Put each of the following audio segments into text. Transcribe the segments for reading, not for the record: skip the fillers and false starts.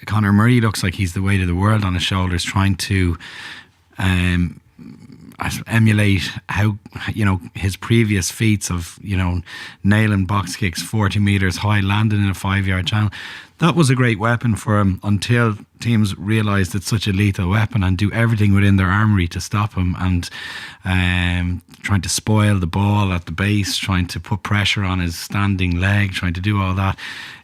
Conor Murray looks like he's the weight of the world on his shoulders, trying to emulate how, his previous feats of, nailing box kicks 40 metres high, landing in a 5-yard channel. That was a great weapon for him until teams realised it's such a lethal weapon and do everything within their armoury to stop him, and trying to spoil the ball at the base, trying to put pressure on his standing leg, trying to do all that.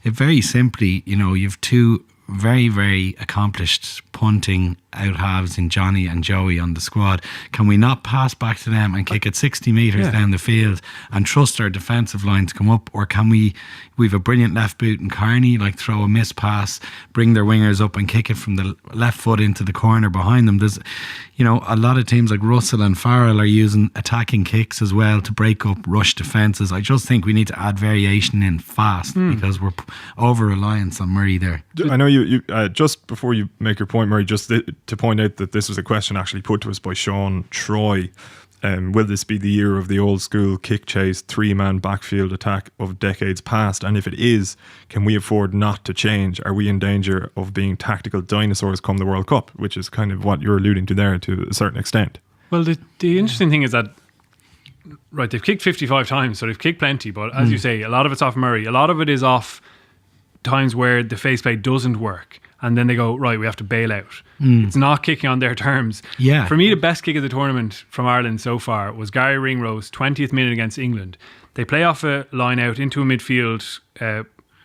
It very simply, you've two very, very accomplished punting out halves in Johnny and Joey on the squad. Can we not pass back to them and kick it 60 metres down the field and trust our defensive line to come up? Or can we've a brilliant left boot in Carney, like throw a miss pass, bring their wingers up and kick it from the left foot into the corner behind them. There's, a lot of teams like Russell and Farrell are using attacking kicks as well to break up rush defences. I just think we need to add variation in fast because we're over-reliance on Murray there. I know you just before you make your point, Murray, just to point out that this was a question actually put to us by Sean Troy. Will this be the year of the old school kick chase 3-man backfield attack of decades past? And if it is, can we afford not to change? Are we in danger of being tactical dinosaurs come the World Cup? Which is kind of what you're alluding to there to a certain extent. Well, the interesting thing is that, right, they've kicked 55 times, so they've kicked plenty, but as you say, a lot of it's off Murray. A lot of it is off times where the faceplay doesn't work, and then they go, right, we have to bail out. It's not kicking on their terms. Yeah. For me, the best kick of the tournament from Ireland so far was Gary Ringrose, 20th minute against England. They play off a line out into a midfield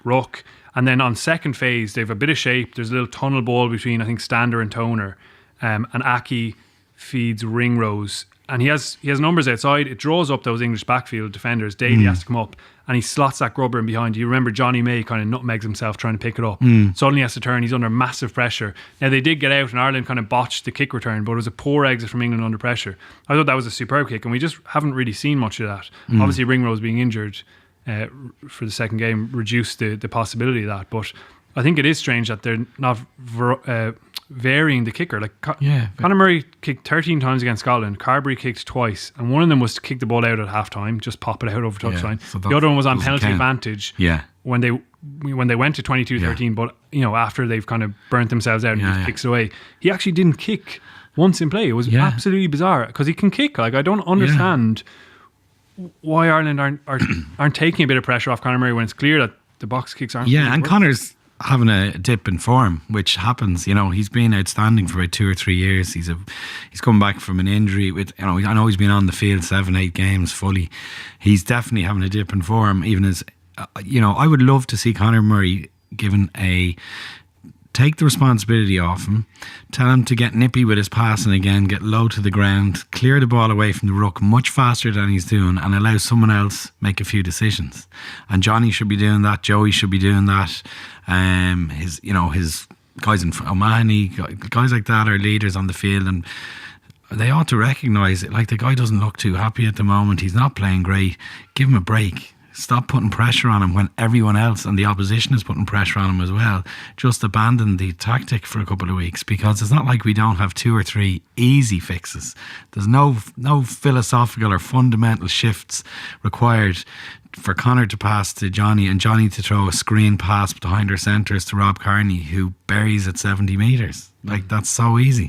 ruck, and then on second phase, they have a bit of shape. There's a little tunnel ball between, I think, Stander and Toner, and Aki feeds Ringrose, and he has numbers outside. It draws up those English backfield defenders. Daly has to come up, and he slots that grubber in behind. You remember Johnny May kind of nutmegs himself trying to pick it up. Suddenly he has to turn. He's under massive pressure. Now they did get out, and Ireland kind of botched the kick return, but it was a poor exit from England under pressure. I thought that was a superb kick, and we just haven't really seen much of that. Obviously Ringrose being injured for the second game reduced the possibility of that, but I think it is strange that they're not varying the kicker. Like Conor Murray kicked 13 times against Scotland. Carberry kicked twice, and one of them was to kick the ball out at half time, just pop it out over touchline. So the other one was on penalty advantage when they went to 22-13, but after they've kind of burnt themselves out and just kicks it away. He actually didn't kick once in play. It was absolutely bizarre, because he can kick. Like, I don't understand why Ireland aren't taking a bit of pressure off Conor Murray when it's clear that the box kicks aren't. Yeah, and Conor's having a dip in form, which happens. He's been outstanding for about 2 or 3 years. He's come back from an injury with, I know he's been on the field 7-8 games fully. He's definitely having a dip in form, even as, I would love to see Conor Murray given take the responsibility off him, tell him to get nippy with his passing again, get low to the ground, clear the ball away from the ruck much faster than he's doing, and allow someone else make a few decisions. And Johnny should be doing that, Joey should be doing that. His guys in O'Mahony, guys like that are leaders on the field, and they ought to recognise it. Like, the guy doesn't look too happy at the moment. He's not playing great. Give him a break. Stop putting pressure on him when everyone else and the opposition is putting pressure on him as well. Just abandon the tactic for a couple of weeks, because it's not like we don't have 2 or 3 easy fixes. There's no philosophical or fundamental shifts required for Conor to pass to Johnny and Johnny to throw a screen pass behind our centres to Rob Kearney, who buries at 70 metres. Like, that's so easy.